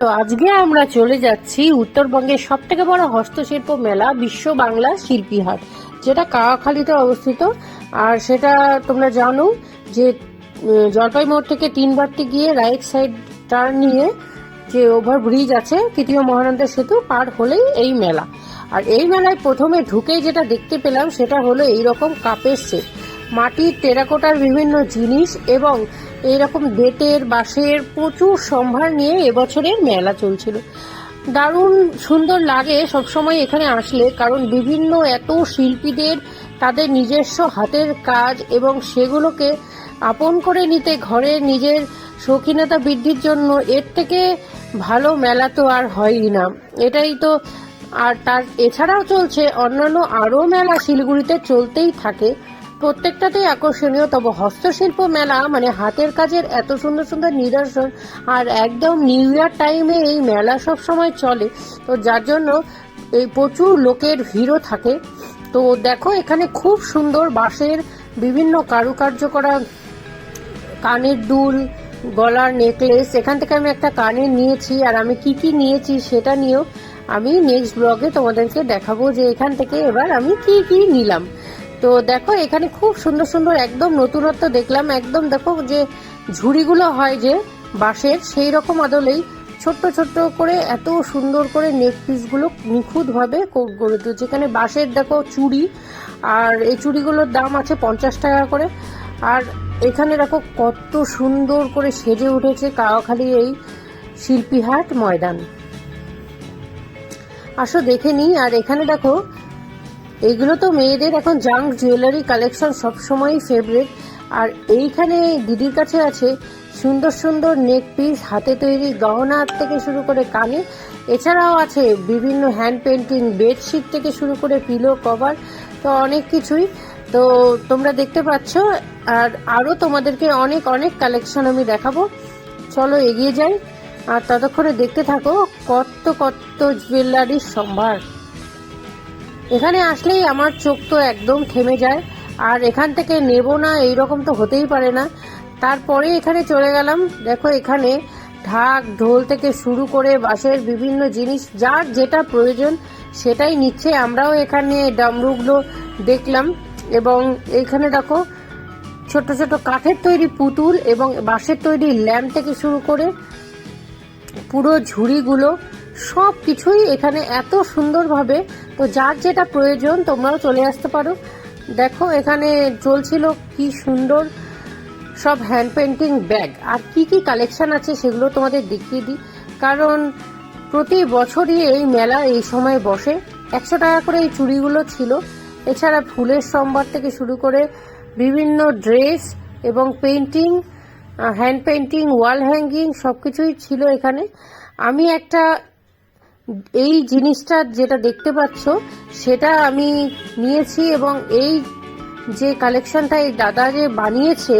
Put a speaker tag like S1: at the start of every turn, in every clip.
S1: তো আজকে আমরা চলে যাচ্ছি উত্তরবঙ্গের সব থেকে বড় হস্তশিল্প মেলা বিশ্ব বাংলা শিল্পী হাট, যেটা কাওয়াখালীতে অবস্থিত। আর সেটা তোমরা জানো যে জলপাই মোড় থেকে 3 বারটি গিয়ে রাইট সাইড টার্ন নিয়ে যে ওভারব্রিজ আছে তৃতীয় মহানন্দা সেতু পার হলেই এই মেলা। আর এই মেলায় প্রথমে ঢুকেই যেটা দেখতে পেলাম সেটা হলো এইরকম কাপের সেট, মাটির টেরাকোটার বিভিন্ন জিনিস এবং এইরকম বেতের বাঁশের প্রচুর সম্ভার নিয়ে এবছরের মেলা চলছিল। দারুণ সুন্দর লাগে সবসময় এখানে আসলে, কারণ বিভিন্ন এত শিল্পীদের তাদের নিজস্ব হাতের কাজ এবং সেগুলোকে আপন করে নিতে ঘরে নিজের শৌখিনতা বৃদ্ধির জন্য এর থেকে ভালো মেলা তো আর হয়ই না। এটাই তো। আর তার এছাড়াও চলছে অন্যান্য আরও মেলা শিলিগুড়িতে চলতেই থাকে, প্রত্যেকটাতেই আকর্ষণীয়। তবে হস্তশিল্প মেলা মানে হাতের কাজের এত সুন্দর সুন্দর নিদর্শন, আর একদম নিউ ইয়ার টাইমে এই মেলা সব সময় চলে, তো যার জন্য এই প্রচুর লোকের ভিড়ও থাকে। তো দেখো এখানে খুব সুন্দর বাঁশের বিভিন্ন কারুকার্য করা কানের দুল, গলার নেকলেস, এখান থেকে আমি একটা কানের নিয়েছি। আর আমি কি কি নিয়েছি সেটা নিয়েও আমি নেক্সট ব্লগে তোমাদেরকে দেখাবো যে এখান থেকে এবার আমি কি কি নিলাম। তো দেখো এখানে খুব সুন্দর সুন্দর একদম নতুনত্ব দেখলাম। একদম দেখো যে ঝুড়িগুলো হয় যে বাঁশের, সেই রকম আদলেই ছোট্ট ছোট্ট করে এত সুন্দর করে নেক পিসগুলো নিখুঁতভাবে করে দিল। যেখানে বাঁশের দেখো চুড়ি, আর এই চুড়িগুলোর দাম আছে 50 টাকা করে। আর এখানে দেখো কত সুন্দর করে সেজে উঠেছে কাওয়াখালী এই শিল্পীহাট ময়দান। আসো দেখে নিই। আর এখানে দেখো এইগুলো তো মেয়েদের এখন জাঙ্ক জুয়েলারি কালেকশন সবসময়ই ফেভারিট। আর এইখানে দিদির কাছে আছে সুন্দর সুন্দর নেক পিস, হাতে তৈরি গহনা থেকে শুরু করে কানে, এছাড়াও আছে বিভিন্ন হ্যান্ড পেন্টিং, বেডশিট থেকে শুরু করে পিলো কভার, তো অনেক কিছুই তো তোমরা দেখতে পাচ্ছ। আর আরও তোমাদেরকে অনেক অনেক কালেকশন আমি দেখাবো, চলো এগিয়ে যাই। আর ততক্ষণে দেখতে থাকো কত কত জুয়েলারির সম্ভার। এখানে আসলেই আমার চোখ তো একদম থেমে যায়, আর এখান থেকে নেব না এইরকম তো হতেই পারে না। তারপরে এখানে চলে গেলাম। দেখো এখানে ঢাক ঢোল থেকে শুরু করে বাঁশের বিভিন্ন জিনিস, যার যেটা প্রয়োজন সেটাই নিচ্ছে। আমরাও এখানে ডামরুগুলো দেখলাম। এবং এখানে দেখো ছোট ছোট কাঠের তৈরি পুতুল এবং বাঁশের তৈরি ল্যাম্প থেকে শুরু করে পুরো ঝুড়িগুলো সব কিছুই এখানে এত সুন্দরভাবে, তো যার যেটা প্রয়োজন তোমরাও চলে আসতে পারো। দেখো এখানে চলছিল কি সুন্দর সব হ্যান্ড পেন্টিং ব্যাগ। আর কি কি কালেকশন আছে সেগুলো তোমাদের দেখিয়ে দিই, কারণ প্রতি বছরই এই মেলা এই সময় বসে। 100 টাকা করে এই চুড়িগুলো ছিল। এছাড়া ফুলের সম্ভার থেকে শুরু করে বিভিন্ন ড্রেস এবং painting, hand painting, wall hanging সবকিছুই ছিল এখানে। আমি একটা এই জিনিসটা যেটা দেখতে পাচ্ছ সেটা আমি নিয়েছি, এবং এই যে কালেকশনটা এই দাদা যে বানিয়েছে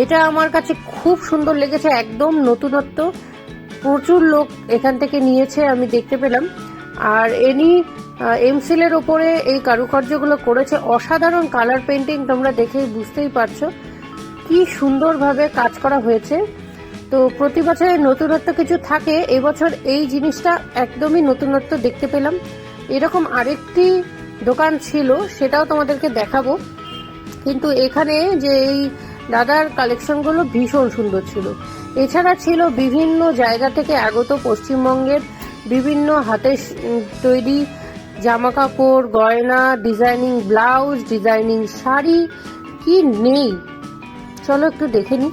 S1: এটা আমার কাছে খুব সুন্দর লেগেছে, একদম নতুনত্ব। প্রচুর লোক এখান থেকে নিয়েছে আমি দেখতে পেলাম। আর এনি এমসিলের ওপরে এই কারুকার্যগুলো করেছে, অসাধারণ কালার পেন্টিং, তোমরা দেখেই বুঝতেই পারছো কি সুন্দরভাবে কাজ করা হয়েছে। তো প্রতি বছরের নতুনত্ব কিছু থাকে, এবছর এই জিনিসটা একদমই নতুনত্ব দেখতে পেলাম। এরকম আরেকটি দোকান ছিল সেটাও তোমাদেরকে দেখাবো, কিন্তু এখানে যে এই দাদার কালেকশনগুলো ভীষণ সুন্দর ছিল। এছাড়া ছিল বিভিন্ন জায়গা থেকে আগত পশ্চিমবঙ্গের বিভিন্ন হাতের তৈরি জামা কাপড়, গয়না, ডিজাইনিং ব্লাউজ, ডিজাইনিং শাড়ি, কি নেই চলো একটু দেখে নিই।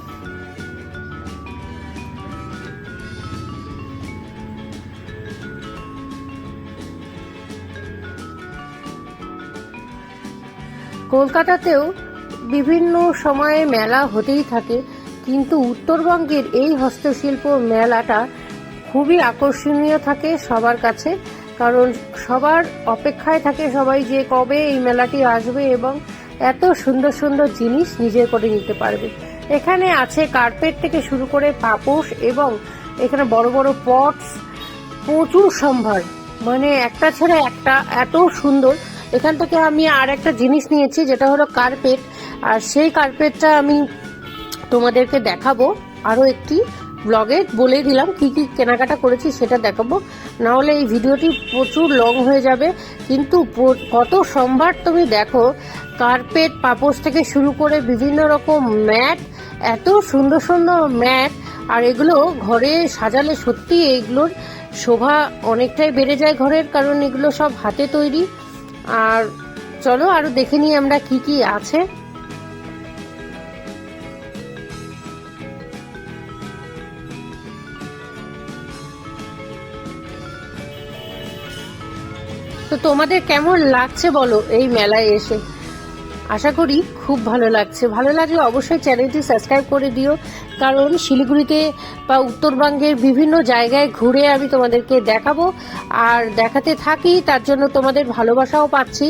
S1: কলকাতাতেও বিভিন্ন সময়ে মেলা হতেই থাকে, কিন্তু উত্তরবঙ্গের এই হস্তশিল্প মেলাটা খুবই আকর্ষণীয় থাকে সবার কাছে, কারণ সবার অপেক্ষায় থাকে সবাই যে কবে এই মেলাটি আসবে এবং এত সুন্দর সুন্দর জিনিস নিজে করে নিতে পারবে। এখানে আছে কার্পেট থেকে শুরু করে পাপোশ, এবং এখানে বড় বড় পটস, প্রচুর সম্ভার, মানে একটা ছেড়ে একটা এত সুন্দর। এখান থেকে আমি আর একটা জিনিস নিয়েছি যেটা হলো কার্পেট, আর সেই কার্পেটটা আমি তোমাদেরকে দেখাবো আরও একটি ব্লগে বলে দিলাম কি কি কেনাকাটা করেছি সেটা দেখাবো, না হলে এই ভিডিওটি প্রচুর লং হয়ে যাবে। কিন্তু কত সম্ভার তুমি দেখো, কার্পেট, পাপোশ থেকে শুরু করে বিভিন্ন রকম ম্যাট, এত সুন্দর সুন্দর ম্যাট। আর এগুলো ঘরে সাজালে সত্যি এইগুলোর শোভা অনেকটাই বেড়ে যায় ঘরের, কারণ এগুলো সব হাতে তৈরি। আর চলো আরো দেখে নিই আমরা কি কি আছে। তো তোমাদের কেমন লাগছে বলো এই মেলায় এসে? আশা করি খুব ভালো লাগছে। ভালো লাগলে অবশ্যই চ্যানেলটি সাবস্ক্রাইব করে দিও, কারণ শিলিগুড়িতে বা উত্তরবঙ্গের বিভিন্ন জায়গায় ঘুরে আমি তোমাদেরকে দেখাবো আর দেখাতে থাকি, তার জন্য তোমাদের ভালোবাসাও পাচ্ছি।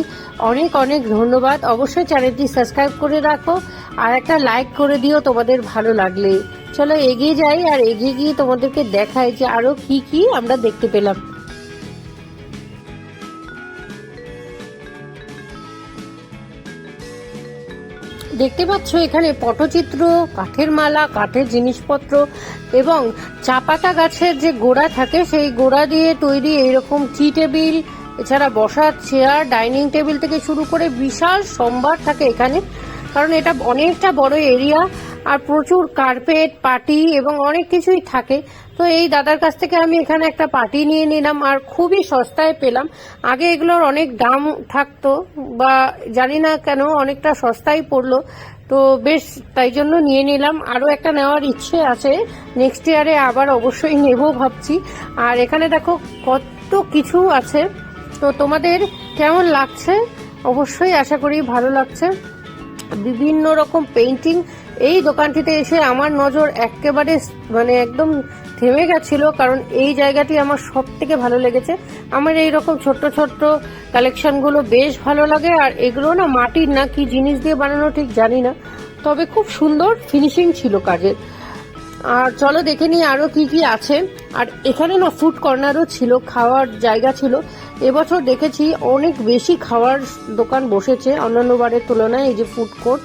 S1: অনেক অনেক ধন্যবাদ। অবশ্যই চ্যানেলটি সাবস্ক্রাইব করে রাখো আর একটা লাইক করে দিও তোমাদের ভালো লাগলে। চলো এগিয়ে যাই আর এগিয়ে গিয়ে তোমাদেরকে দেখাই যে আরো কি কি আমরা দেখতে পেলাম। দেখতে পাচ্ছ এখানে পটচিত্র, কাঠের মালা, কাঠের জিনিসপত্র এবং চা পাতা গাছের যে গোড়া থাকে সেই গোড়া দিয়ে তৈরি এইরকম টি টেবিল, এছাড়া বসার চেয়ার, ডাইনিং টেবিল থেকে শুরু করে বিশাল সম্ভার থাকে এখানে, কারণ এটা অনেকটা বড় এরিয়া আর প্রচুর কার্পেট, পাটি এবং অনেক কিছুই থাকে। তো এই দাদার কাছ থেকে আমি এখানে একটা পাটি নিয়ে নিলাম আর খুবই সস্তায় পেলাম। আগে এগুলোর অনেক দাম থাকতো বা জানি না কেন অনেকটা সস্তায় পড়লো, তো বেশ তাই জন্য নিয়ে নিলাম। আরো একটা নেওয়ার ইচ্ছে আছে, নেক্সট ইয়ারে আবার অবশ্যই নেবো ভাবছি। আর এখানে দেখো কত কিছু আছে। তো তোমাদের কেমন লাগছে? অবশ্যই আশা করি ভালো লাগছে। বিভিন্ন রকম পেইন্টিং, এই দোকানটিতে এসে আমার নজর একেবারে একদম থেমে গেছিল, কারণ এই জায়গাটি আমার সব থেকে ভালো লেগেছে। আমার এই রকম ছোট্ট ছোট্ট কালেকশনগুলো বেশ ভালো লাগে। আর এগুলো না মাটির না কি জিনিস দিয়ে বানানো ঠিক জানি না, তবে খুব সুন্দর ফিনিশিং ছিল কাজের। আর চলো দেখে নিই আরো কি কি আছে। আর এখানে না ফুড কর্নারও ছিল, খাওয়ার জায়গা ছিল। এবছর দেখেছি অনেক বেশি খাওয়ার দোকান বসেছে অন্যান্য বারের তুলনায়, এই যে ফুড কোর্ট।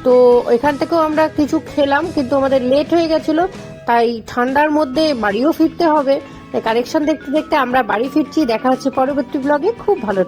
S1: তো এখান থেকেও আমরা কিছু খেলাম, কিন্তু আমাদের লেট হয়ে গেছিল, তাই ঠান্ডার মধ্যে বাড়িও ফিরতে হবে। তাই কালেকশন দেখতে দেখতে আমরা বাড়ি ফিরছি। দেখা হচ্ছে পরবর্তী ব্লগে। খুব ভালো।